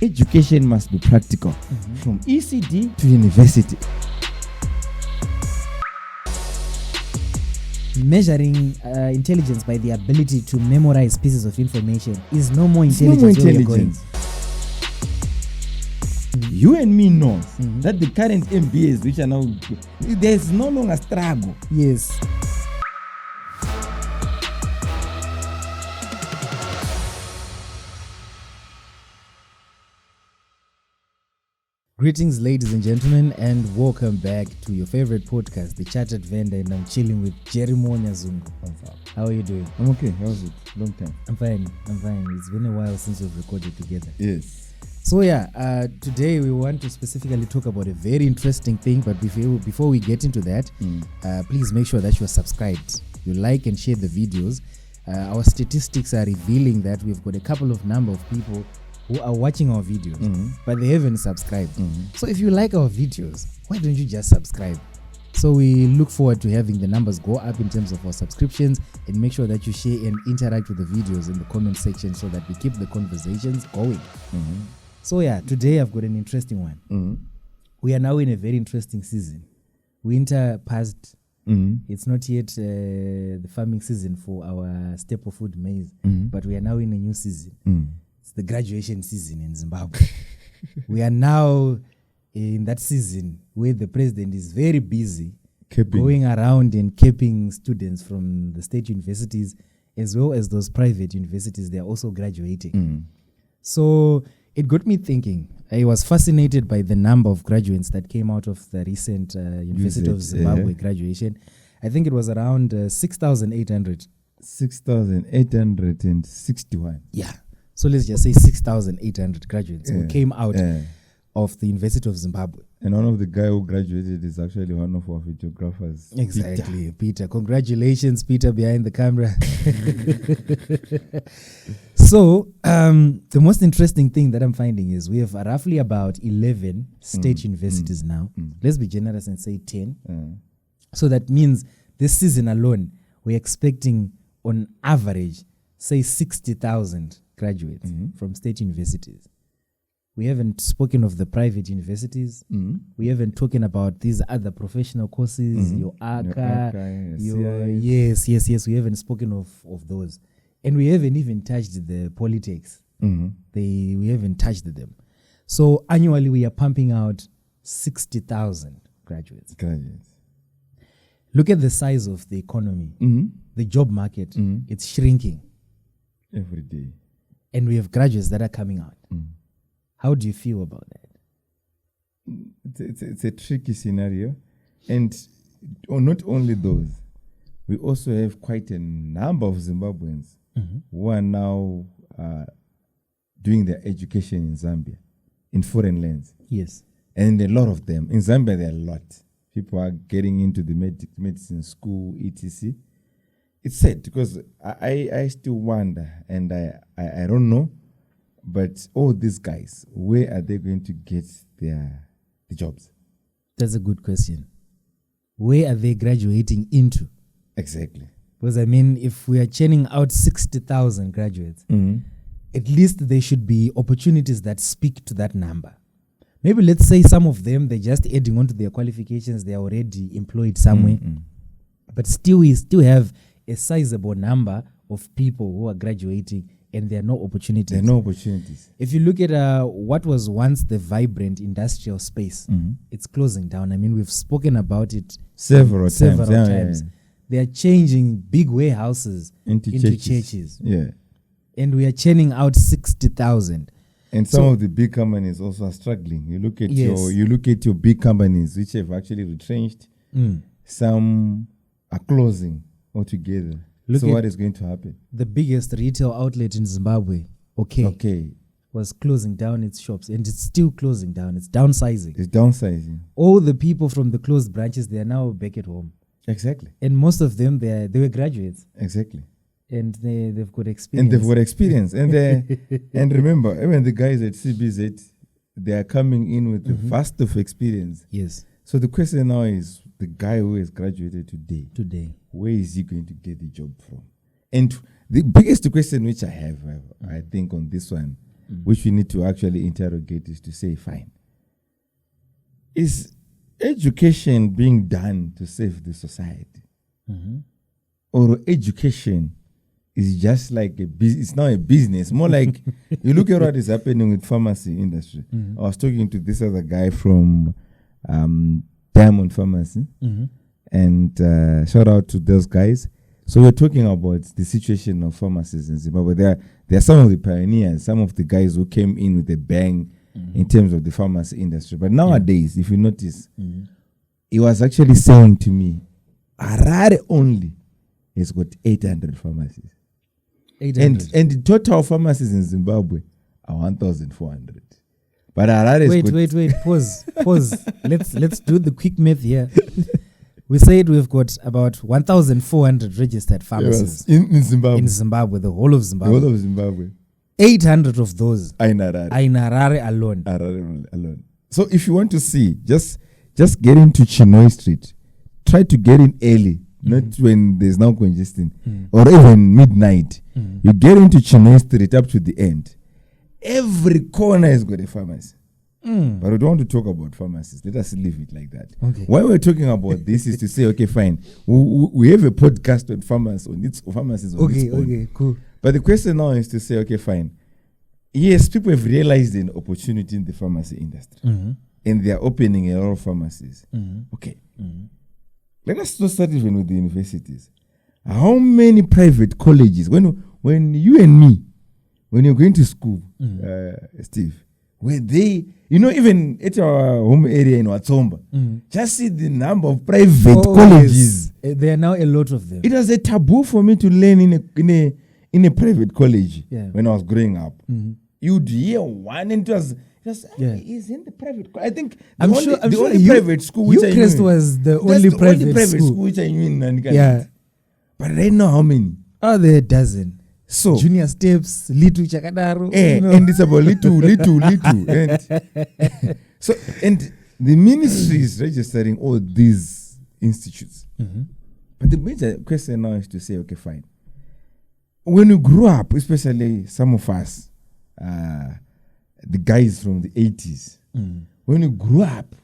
Education must be practical, from ECD to university. Measuring intelligence by the ability to memorize pieces of information is no more intelligence. You and me know that the current MBAs, which are now, there's no longer struggle. Yes. Greetings, ladies and gentlemen, and welcome back to your favorite podcast, The Chartered Vendor, and I'm chilling with ceremonies. How are you doing? I'm okay. How's it? Long time. I'm fine. It's been a while since we've recorded together. Yes. So today we want to specifically talk about a very interesting thing, but before we get into that, please make sure that you are subscribed. You like and share the videos. Our statistics are revealing that we've got a couple of number of people who are watching our videos, but they haven't subscribed. So if you like our videos, why don't you just subscribe? So we look forward to having the numbers go up in terms of our subscriptions, and make sure that you share and interact with the videos in the comment section so that we keep the conversations going. So today I've got an interesting one. We are now in a very interesting season. Winter passed. It's not yet the farming season for our staple food maize, but we are now in a new season. It's the graduation season in Zimbabwe. We are now in that season where the president is very busy going around and capping students from the state universities as well as those private universities. They are also graduating. So it got me thinking. I was fascinated by the number of graduates that came out of the recent University of Zimbabwe graduation. I think it was around 6,800. 6,861. Yeah. So let's just say 6,800 graduates who came out of the University of Zimbabwe. And one of the guy who graduated is actually one of our videographers. Exactly, Peter. Congratulations, Peter, behind the camera. So the most interesting thing that I'm finding is we have roughly about 11 state universities now. Let's be generous and say 10. So that means this season alone, we're expecting on average, say 60,000 graduates from state universities. We haven't spoken of the private universities. We haven't talking about these other professional courses, your ACA, yes. We haven't spoken of those. And we haven't even touched the Polytechnics. We haven't touched them. So annually we are pumping out 60,000 graduates. Look at the size of the economy. The job market, it's shrinking every day. And we have graduates that are coming out. How do you feel about that? It's a tricky scenario. And not only those, we also have quite a number of Zimbabweans who are now doing their education in Zambia, in foreign lands. Yes. And a lot of them. In Zambia, there are a lot. People are getting into the medicine school, etc. It's sad because I still wonder, and I don't know, but all these guys, where are they going to get the jobs? That's a good question. Where are they graduating into? Exactly. Because if we are churning out 60,000 graduates, at least there should be opportunities that speak to that number. Maybe let's say some of them, they're just adding on to their qualifications, they're already employed somewhere. But still, we still have a sizable number of people who are graduating and there are no opportunities. If you look at what was once the vibrant industrial space, it's closing down. We've spoken about it several times. Yeah. They are changing big warehouses into churches. Yeah. And we are churning out 60,000. And some of the big companies also are struggling. You look at your big companies which have actually retrenched. Some are closing altogether. So what is going to happen? The biggest retail outlet in Zimbabwe, was closing down its shops, and it's still closing down. It's downsizing. All the people from the closed branches, they are now back at home. Exactly. And most of them, they were graduates. Exactly. And they've got experience. And remember, even the guys at CBZ, they are coming in with a vast of experience. Yes. So the question now is, the guy who has graduated today, where is he going to get the job from? And the biggest question which I have, I think, on this one which we need to actually interrogate, is to say, fine, is education being done to save the society? Or education is just like it's now a business, more like you look at what is happening with pharmacy industry. I was talking to this other guy from Diamond Pharmacy, and shout out to those guys. So we're talking about the situation of pharmacies in Zimbabwe. There are some of the pioneers, some of the guys who came in with a bang in terms of the pharmacy industry. But nowadays, if you notice, he was actually saying to me, Harare only has got 800 pharmacies. 800. And the total pharmacies in Zimbabwe are 1,400. But Harare Wait. Pause. Let's do the quick math here. We said we've got about 1,400 registered pharmacies in Zimbabwe. In Zimbabwe, the whole of Zimbabwe. The whole of Zimbabwe. 800 of those are in Harare. alone. Harare alone. So if you want to see, just get into Chinoi Street. Try to get in early, not when there's now congestion, or even midnight. You get into Chinoi Street up to the end. Every corner has got a pharmacy. But we don't want to talk about pharmacies. Let us leave it like that. Okay. Why we're talking about this is to say, okay, fine. We have a podcast on pharmacies on its own. Okay, cool. But the question now is to say, okay, fine. Yes, people have realized an opportunity in the pharmacy industry. And they are opening a lot of pharmacies. Okay. Let us not start even with the universities. How many private colleges, when you and me, when you're going to school, Steve, where they, even at our home area in Watsomba, just see the number of private colleges. Yes. There are now a lot of them. It was a taboo for me to learn in a private college when I was growing up. You'd hear one, and it was he's in the private. I think I'm sure private school which Ucrest was the only private school which I knew in Nanika. But right now, how many? Oh, there are a dozen. So junior steps, little chakadaru. And it's about little. And so, and the ministry is registering all these institutes. But the major question now is to say, okay, fine. When you grew up, especially some of us, the guys from the 80s, when you grew up,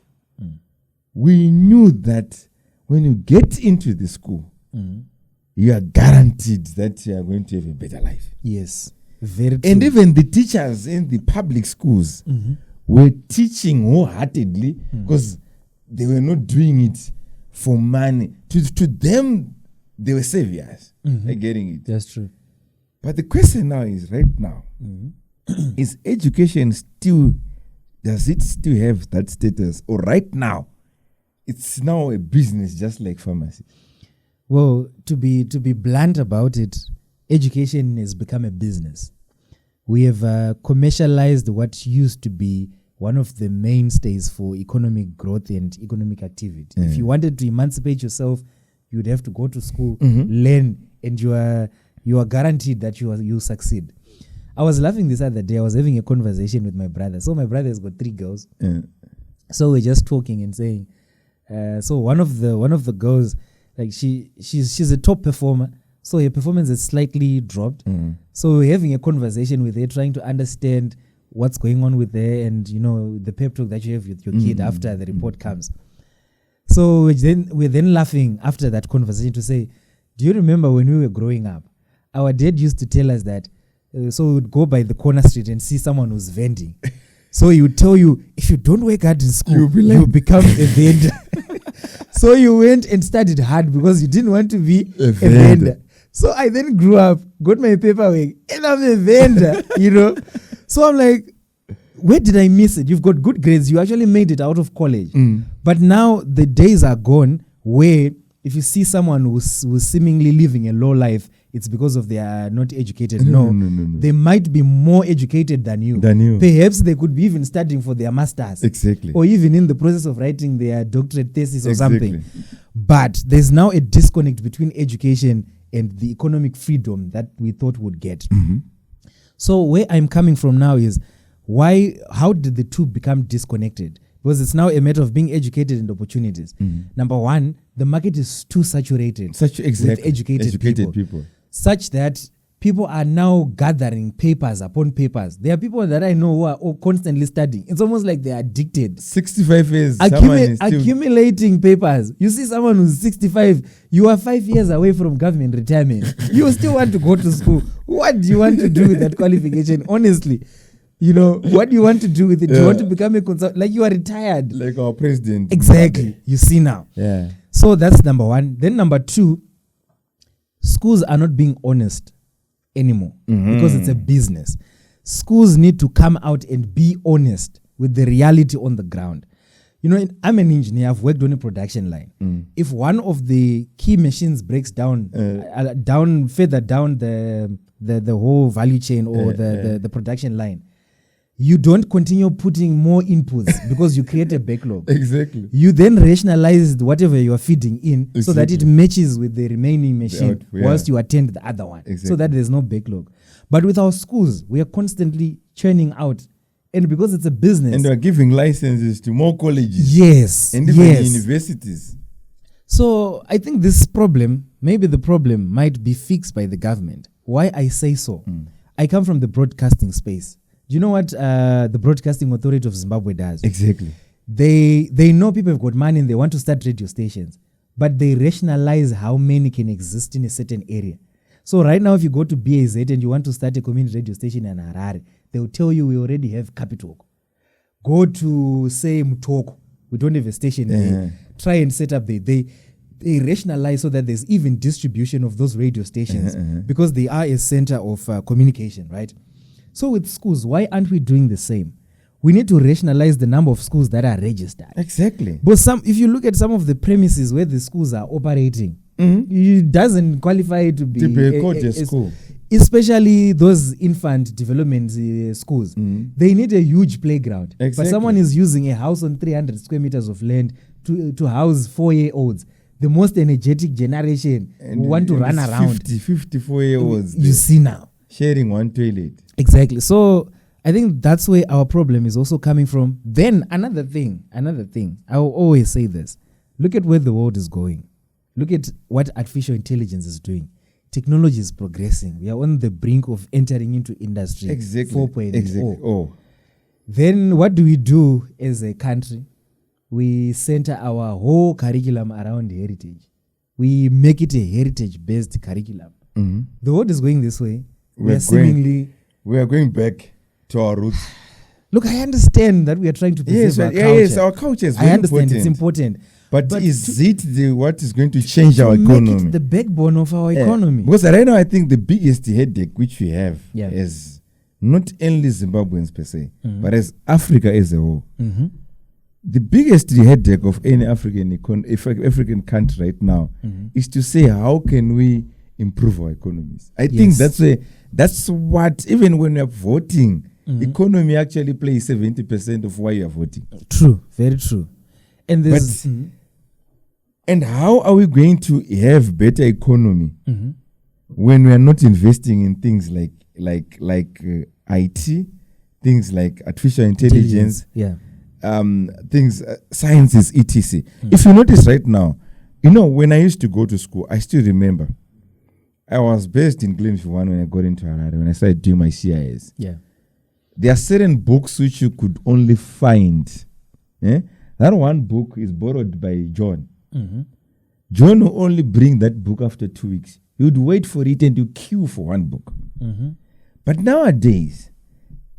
we knew that when you get into the school, you are guaranteed that you are going to have a better life. Yes, very true. And even the teachers in the public schools were teaching wholeheartedly because they were not doing it for money. To them, they were saviors. They're getting it. That's true. But the question now is, right now, is education does it still have that status? Or right now, it's now a business just like pharmacy? Well, to be blunt about it, education has become a business. We have commercialized what used to be one of the mainstays for economic growth and economic activity. If you wanted to emancipate yourself, you would have to go to school, learn, and you are guaranteed that you succeed. I was laughing this other day. I was having a conversation with my brother. So my brother has got 3 girls. So we're just talking and saying. So one of the girls, like she's a top performer. So her performance is slightly dropped. So we're having a conversation with her, trying to understand what's going on with her, and the pep talk that you have with your kid after the report comes. So we're then laughing after that conversation to say, do you remember when we were growing up? Our dad used to tell us that. So we would go by the corner street and see someone who's vending. So he would tell you, if you don't work hard in school, you become a vendor. So you went and studied hard because you didn't want to be a vendor. So I then grew up, got my paperwork, and I'm a vendor, So I'm like, where did I miss it? You've got good grades. You actually made it out of college. But now the days are gone where if you see someone who's seemingly living a low life, it's because of they are not educated. No. They might be more educated than you. Perhaps they could be even studying for their masters. Exactly. Or even in the process of writing their doctorate thesis or something. But there's now a disconnect between education and the economic freedom that we thought would get. So where I'm coming from now is how did the two become disconnected? Because it's now a matter of being educated and opportunities. Number one, the market is too saturated with educated people. Such that people are now gathering papers upon papers. There are people that I know who are constantly studying. It's almost like they're addicted. 65 years. someone is still- Accumulating papers. You see someone who's 65, you are 5 years away from government retirement. You still want to go to school. What do you want to do with that qualification? Honestly, what do you want to do with it? Do you want to become a consultant? Like you are retired. Like our president. Exactly. You see now. Yeah. So that's number one. Then number two, schools are not being honest anymore because it's a business. Schools need to come out and be honest with the reality on the ground. I'm an engineer. I've worked on a production line. If one of the key machines breaks down, further down the whole value chain or the production line, you don't continue putting more inputs because you create a backlog. Exactly. You then rationalize whatever you are feeding in so that it matches with the remaining machine whilst you attend the other one, so that there's no backlog. But with our schools, we are constantly churning out. And because it's a business. And we are giving licenses to more colleges. Yes. And even universities. So I think this problem, maybe the problem might be fixed by the government. Why I say so? I come from the broadcasting space. Do you know what the Broadcasting Authority of Zimbabwe does? Exactly. They know people have got money and they want to start radio stations, but they rationalize how many can exist in a certain area. So right now, if you go to BAZ and you want to start a community radio station in Harare, they will tell you we already have Capitol. Go to, say, Mutoko. We don't have a station there. Try and set up there. They rationalize so that there's even distribution of those radio stations because they are a center of communication, right? So with schools, why aren't we doing the same? We need to rationalize the number of schools that are registered. Exactly. But if you look at some of the premises where the schools are operating, it doesn't qualify to be a school. Especially those infant development schools. They need a huge playground. Exactly. But someone is using a house on 300 square meters of land to house 4-year-olds. The most energetic generation who want to run around. 54-year-olds. You see now. Sharing one toilet. Exactly. So I think that's where our problem is also coming from. Then another thing, I will always say this. Look at where the world is going. Look at what artificial intelligence is doing. Technology is progressing. We are on the brink of entering into industry 4.0. Exactly. Then what do we do as a country? We center our whole curriculum around heritage. We make it a heritage-based curriculum. The world is going this way. We are going back to our roots. Look, I understand that we are trying to preserve our culture. Yes, our culture is very I understand important. it's important. But is it what is going to change our economy? Make it the backbone of our economy. Because right now, I think the biggest headache which we have is not only Zimbabweans per se, but as Africa as a whole. The biggest headache of any African African country right now is to say, how can we improve our economies? I think that's what, even when we are voting, economy actually plays 70% of why you are voting. True, very true. And this, and how are we going to have better economy when we are not investing in things like IT, things like artificial intelligence, things, sciences, etc. If you notice right now, when I used to go to school, I still remember I was based in Glenview when I got into Harare, when I started doing my CIS. There are certain books which you could only find. That one book is borrowed by John. John will only bring that book after 2 weeks. He would wait for it and you queue for one book. But nowadays,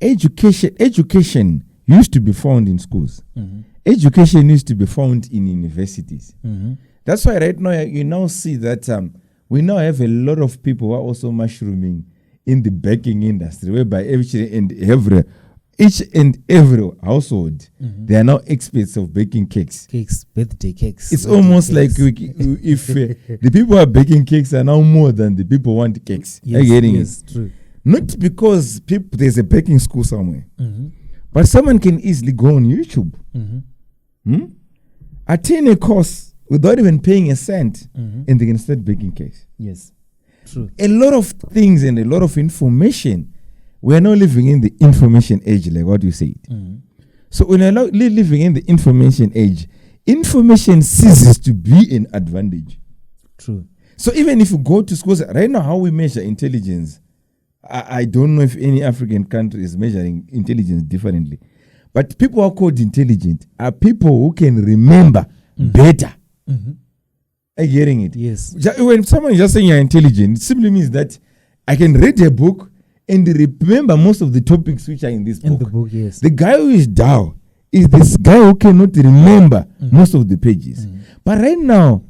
education used to be found in schools. Education used to be found in universities. That's why right now you now see that we now have a lot of people who are also mushrooming in the baking industry, whereby each and every household, they are now experts of baking cakes. Birthday cakes. It's almost cakes. Like if the people who are baking cakes are now more than the people who want cakes. Are you getting it? True. Not because there's a baking school somewhere, but someone can easily go on YouTube, attend a course without even paying a cent, and they can start baking cakes. Yes, true. A lot of things and a lot of information. We are now living in the information age, like what you said. So when we are now living in the information age, information ceases to be an advantage. True. So even if you go to schools, right now how we measure intelligence I don't know if any African country is measuring intelligence differently. But people who are called intelligent are people who can remember better. Are you getting it? Yes. When someone is just saying you're intelligent, it simply means that I can read a book and remember most of the topics which are in this book. In the book, yes. The guy who is down is this guy who cannot remember most of the pages. But right now,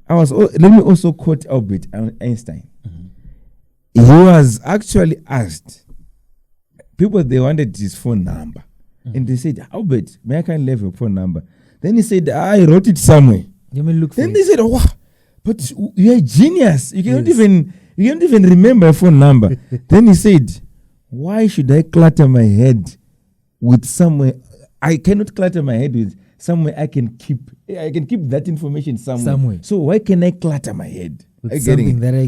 let me also quote Albert Einstein. He was actually asked, people, they wanted his phone number. And they said, Albert, may I can leave your phone number? Then he said, I wrote it somewhere. You may look for Then it. they said, wow, but you're a genius. You cannot even remember a phone number. Then he said, why should I clutter my head with somewhere? I cannot clutter my head with somewhere I can keep that information somewhere. So why can I clutter my head? With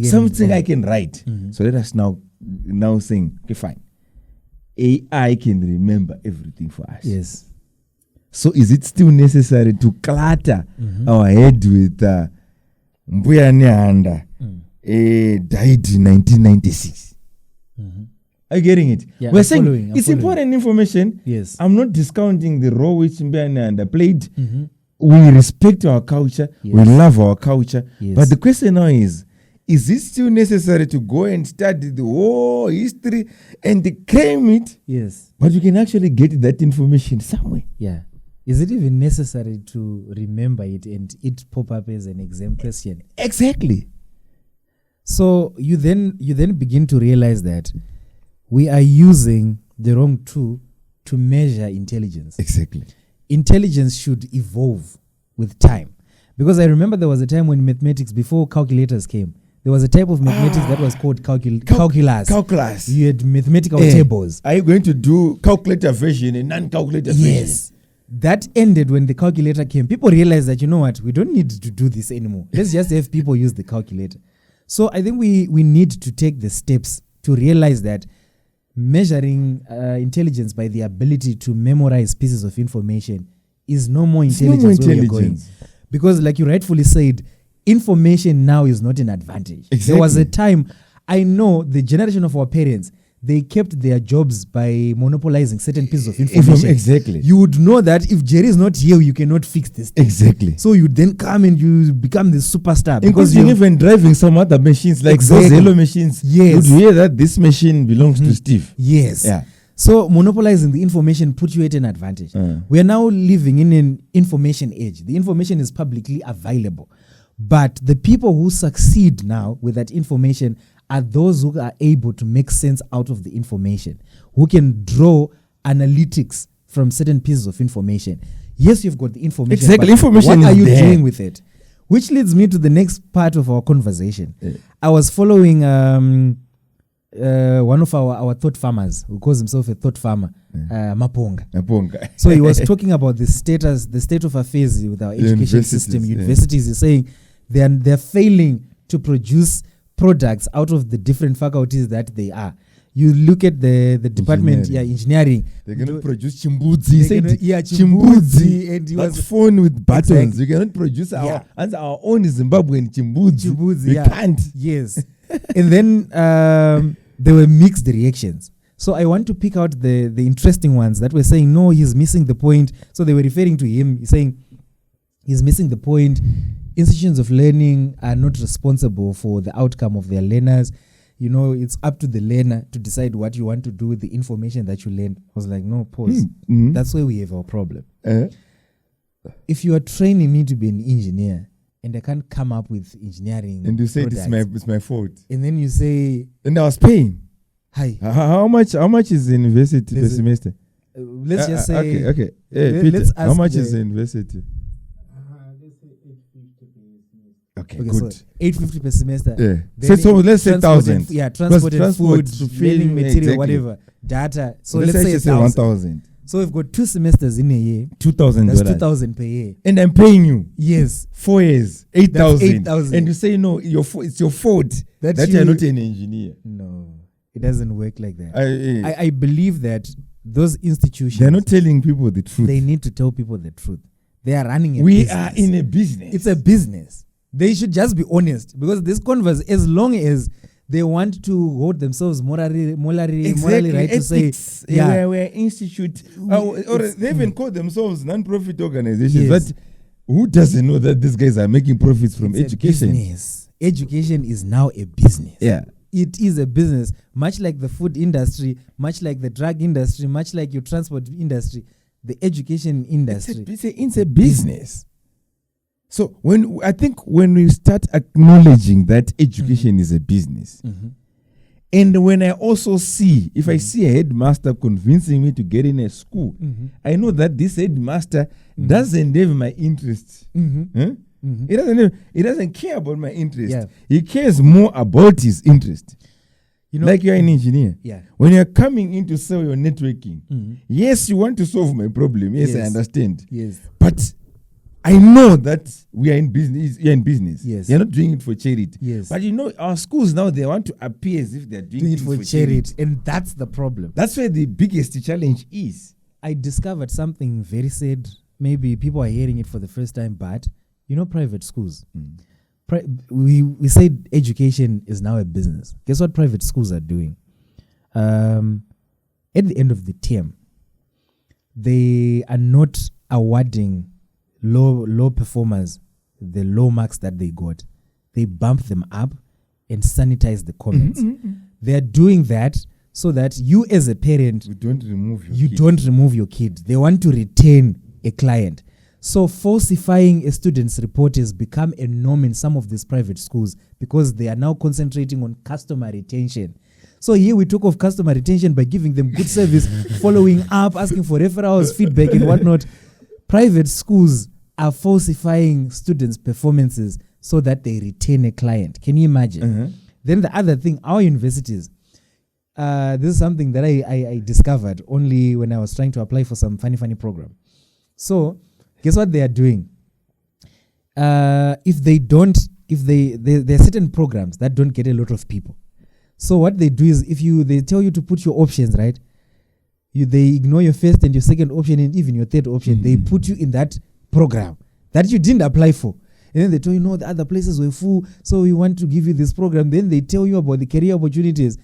something I can write. So let us now saying, okay, fine. AI can remember everything for us. Yes. So is it still necessary to clutter our head with Mbuya Nyanda died in 1996? Are you getting it? Yeah, We're saying it's important information. Yes. I'm not discounting the role which Mbuya Nyanda played. We respect our culture. Yes. We love our culture. Yes. But the question now is it still necessary to go and study the whole history and claim it? Yes. But you can actually get that information somewhere. Yeah. Is it even necessary to remember it and it pop up as an exam question? Exactly. So you then begin to realize that we are using the wrong tool to measure intelligence. Exactly. Intelligence should evolve with time. Because I remember there was a time when mathematics, before calculators came, there was a type of mathematics that was called calculus. Calculus. You had mathematical tables. Are you going to do calculator version and non-calculator version? Yes. That ended when the calculator came. People realized that, you know what, we don't need to do this anymore. Let's just have people use the calculator. So I think we need to take the steps to realize that measuring intelligence by the ability to memorize pieces of information is no more intelligence where we're going. Because like you rightfully said, information now is not an advantage. Exactly. There was a time, I know the generation of our parents, they kept their jobs by monopolizing certain pieces of information. Exactly. You would know that if Jerry is not here, you cannot fix this thing. Exactly. So you then come and you become the superstar. Because you're even driving some other machines, like those yellow machines. Yes. You'd hear that this machine belongs to Steve. Yes. Yeah. So monopolizing the information put you at an advantage. We are now living in an information age. The information is publicly available. But the people who succeed now with that information are those who are able to make sense out of the information, who can draw analytics from certain pieces of information. Yes, you've got the information. Exactly. But Information what are is you there. doing with it? Which leads me to the next part of our conversation. I was following one of our thought farmers who calls himself a thought farmer, Maponga. So he was talking about the state of affairs with our education system. Universities is saying they're failing to produce products out of the different faculties that they are. You look at the department, engineering. They're going to produce chimbudzi. He said chimbudzi. And he was phone with buttons. Exactly. You cannot produce our own Zimbabwean chimbudzi. We can't. Yes. And then there were mixed reactions. So I want to pick out the interesting ones that were saying, no, he's missing the point. So they were referring to him, saying he's missing the point. Institutions of learning are not responsible for the outcome of their learners. You know, it's up to the learner to decide what you want to do with the information that you learn. I was like, no, pause. That's where we have our problem. If you are training me to be an engineer and I can't come up with engineering and you say products, it's my fault, and then you say, and I was paying. Hi. How much is the university per semester? Let's just say. Okay. Hey, Peter, let's ask how much is the university? Okay, good. So 850 per semester. Yeah. So let's say 1,000. Yeah, transport and food, learning material, exactly. whatever, data. So let's say 1,000. So we've got 2 semesters in a year. $2,000. That's 2,000 per year. And I'm paying you. Yes. 4 years, 8,000. 8,000. And you say no, it's your fault that you're not an engineer. No, it doesn't work like that. I believe that those institutions, they're not telling people the truth. They need to tell people the truth. They are running a business. We are in a business. It's a business. They should just be honest, because this converse, as long as They want to hold themselves morally right to say, we're institute, or they even call themselves non-profit organizations. But who doesn't know that these guys are making profits from education? Education is now a business. Yeah. It is a business, much like the food industry, much like the drug industry, much like your transport industry, the education industry. It's a business. So when we start acknowledging that education is a business, and when I also see, if I see a headmaster convincing me to get in a school, I know that this headmaster doesn't have my interest. He doesn't care about my interest. Yeah. He cares more about his interest. Like you're an engineer. Yeah. When you're coming in to sell your networking, yes, you want to solve my problem. Yes, I understand. Yes. But I know that we are in business. You're in business. Yes. You're not doing it for charity. Yes. But our schools now, they want to appear as if they're doing it for charity. And that's the problem. That's where the biggest challenge is. I discovered something very sad. Maybe people are hearing it for the first time, but private schools. We said education is now a business. Guess what private schools are doing? At the end of the term, they are not awarding low performers the low marks that they got. They bump them up and sanitize the comments. They are doing that so that you as a parent, you don't remove your kid. They want to retain a client. So falsifying a student's report has become a norm in some of these private schools because they are now concentrating on customer retention. So here we talk of customer retention by giving them good service, following up, asking for referrals, feedback and whatnot. Private schools are falsifying students' performances so that they retain a client. Can you imagine? Then the other thing, our universities, this is something that I discovered only when I was trying to apply for some funny program. So guess what they are doing? There are certain programs that don't get a lot of people. So what they do is they tell you to put your options, right? They ignore your first and your second option and even your third option. They put you in that program that you didn't apply for. And then they tell you, no, the other places were full, so we want to give you this program. Then they tell you about the career opportunities,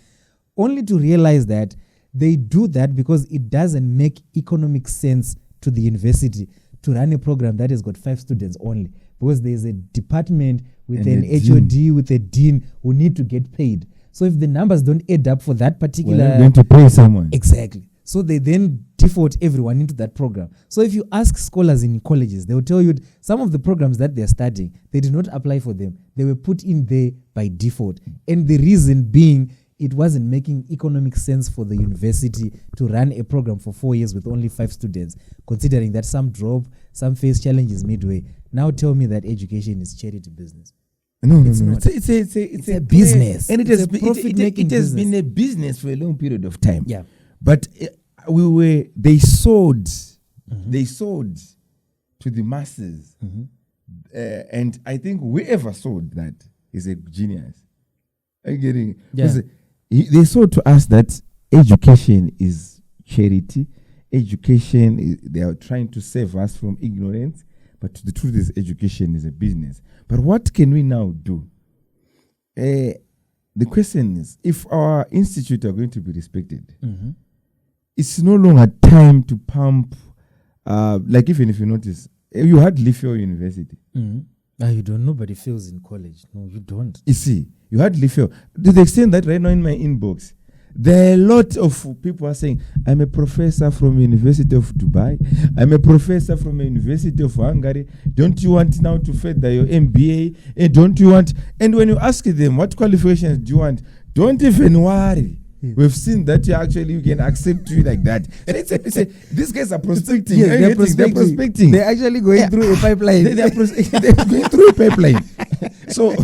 only to realize that they do that because it doesn't make economic sense to the university to run a program that has got 5 students only, because there's a department with an HOD, with a dean who need to get paid. So if the numbers don't add up for that particular... We're going to pay someone. Exactly. So they then default everyone into that program. So if you ask scholars in colleges, they will tell you some of the programs that they're studying, they did not apply for them. They were put in there by default. And the reason being, it wasn't making economic sense for the university to run a program for 4 years with only 5 students, considering that some drop, some face challenges midway. Now tell me that education is charity business. No. It's a business. And it has been a business for a long period of time. Yeah. But they sold to the masses. And I think whoever sold that is a genius. Are you getting it? Yeah. They sold to us that education is charity. They are trying to save us from ignorance. But the truth is, education is a business. But what can we now do? The question is, if our institutes are going to be respected, it's no longer time to pump, like even if you notice, you hardly fail university. You don't. Nobody fails in college. No, you don't. You see, you hardly fail. To the extent that right now in my inbox, there are a lot of people are saying, I'm a professor from University of Dubai. I'm a professor from a University of Hungary. Don't you want now to further your MBA? And don't you want? And when you ask them, what qualifications do you want? Don't even worry. We've seen that you can accept you like that. And these guys are prospecting. Yes, they're prospecting. They're actually going through a pipeline. They're going through a pipeline. So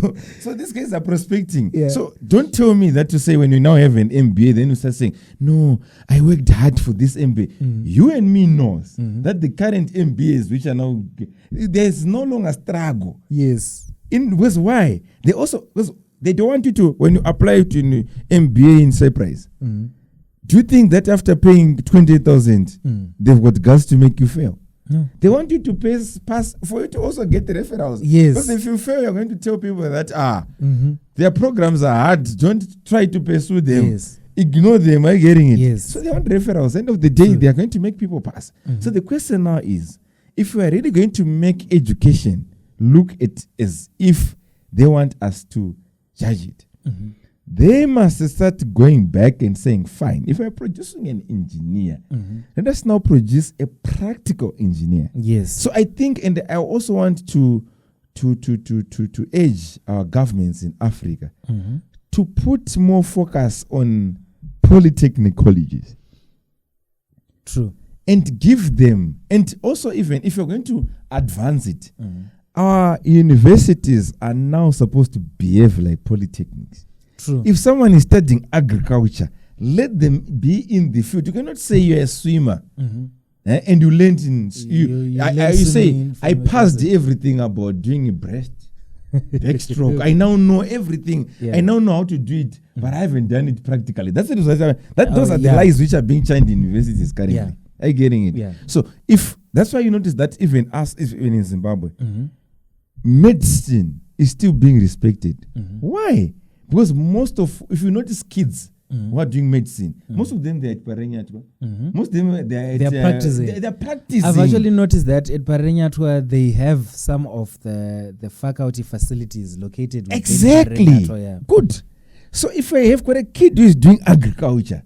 these guys are prospecting. Yeah. So don't tell me that to say when you now have an MBA, then you start saying, no, I worked hard for this MBA. You and me knows that the current MBAs, which are now, there's no longer struggle. Yes. Why? They don't want you to, when you apply to an MBA in Cyprus, do you think that after paying 20,000, they've got guts to make you fail? No. They want you to pass for you to also get the referrals. Yes. Because if you fail, you're going to tell people that their programs are hard. Don't try to pursue them. Yes. Ignore them. Are you getting it? Yes. So they want referrals. End of the day, True. they are going to make people pass. So the question now is, if we are really going to make education look at as if they want us to judge it, they must start going back and saying, fine, if we're producing an engineer, let us now produce a practical engineer. Yes. So I think, and I also want to urge our governments in Africa to put more focus on polytechnic colleges. True. And give them, and also even if you're going to advance it, our universities are now supposed to behave like polytechnics. True. If someone is studying agriculture, let them be in the field. You cannot say you're a swimmer and you learned in you say I passed everything about doing a breast backstroke. I now know everything. I now know how to do it, but I haven't done it practically. That's it. Those are the lies which are being changed in universities currently. Are you getting it? Yeah. So if that's why you notice that even in Zimbabwe, medicine is still being respected. Why? Because if you notice kids who are doing medicine, most of them they're at Parenyatwa. Most of them they're practicing. They're practicing. I've actually noticed that at Parenyatwa they have some of the faculty facilities located within Parenyatwa, yeah. Good. So if I have got a kid who is doing agriculture,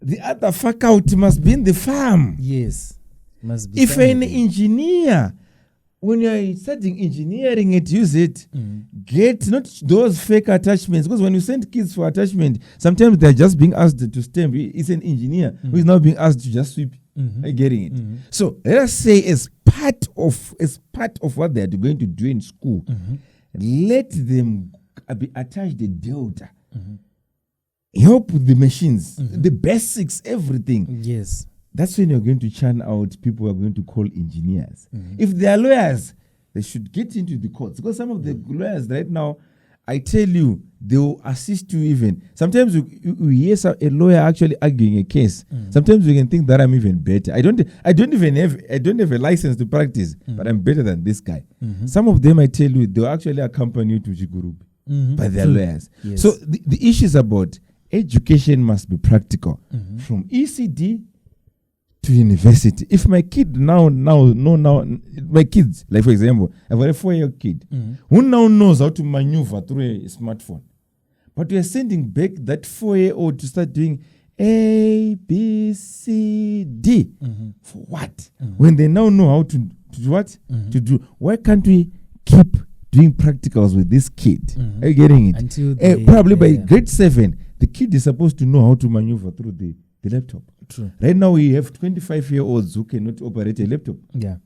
the other faculty must be in the farm. Yes. Must be. If an engineer, when you're studying engineering, use it. Get not those fake attachments, because when you send kids for attachment, sometimes they're just being asked to stamp. It's an engineer who is now being asked to just sweep. Are you getting it? So let us say as part of what they're going to do in school, let them be attached the delta. Help with the machines, the basics, everything. Yes. That's when you're going to churn out people who are going to call engineers. If they are lawyers, they should get into the courts. Because some of the lawyers right now, I tell you, they will assist you even. Sometimes you hear a lawyer actually arguing a case. Sometimes you can think that I'm even better. I don't have a license to practice, but I'm better than this guy. Some of them, I tell you, they'll actually accompany you to Chigurub by their lawyers. Yes. So the issue is about education must be practical. From ECD to university. If my kid my kids, like for example, I've got a 4-year kid who now knows how to maneuver through a smartphone. But we are sending back that 4-year-old to start doing A, B, C, D. For what? When they now know how to do what? To do. Why can't we keep doing practicals with this kid? Are you getting it? Until probably by grade 7, the kid is supposed to know how to maneuver through the laptop. True. Right now we have 25-year-olds who cannot operate a laptop. Yeah.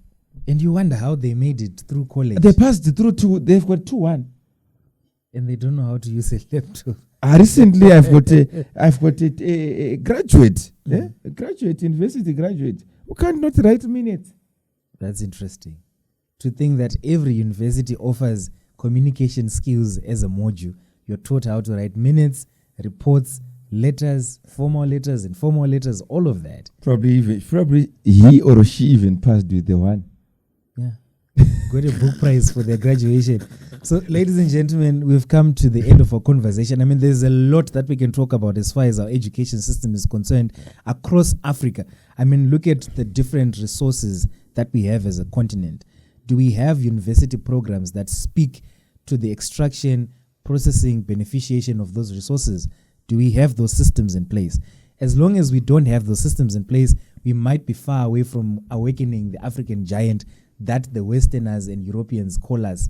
And you wonder how they made it through college. They passed through they've got 2-1. And they don't know how to use a laptop. Recently I've got a graduate, a graduate, university graduate, who cannot write minutes. That's interesting. To think that every university offers communication skills as a module. You're taught how to write minutes, reports, letters, formal letters, informal letters, all of that. Probably he or she even passed with the 1. Yeah. Got a book prize for their graduation. So, ladies and gentlemen, we've come to the end of our conversation. I mean, there's a lot that we can talk about as far as our education system is concerned across Africa. I mean, look at the different resources that we have as a continent. Do we have university programs that speak to the extraction, processing, beneficiation of those resources? Do we have those systems in place? As long as we don't have those systems in place, we might be far away from awakening the African giant that the Westerners and Europeans call us.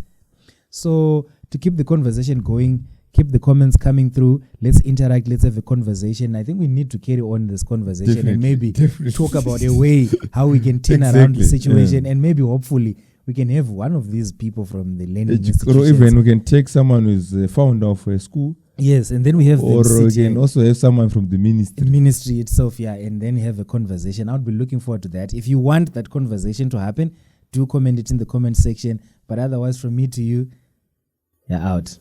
So to keep the conversation going, keep the comments coming through, let's interact, let's have a conversation. I think we need to carry on this conversation and maybe talk about a way how we can turn around the situation, and maybe hopefully we can have one of these people from the learning institutions. Or even we can take someone who's the founder of a school. Yes, and then we have or we can also have someone from the ministry. The ministry itself, yeah, and then have a conversation. I would be looking forward to that. If you want that conversation to happen, do comment it in the comment section. But otherwise, from me to you, you're out.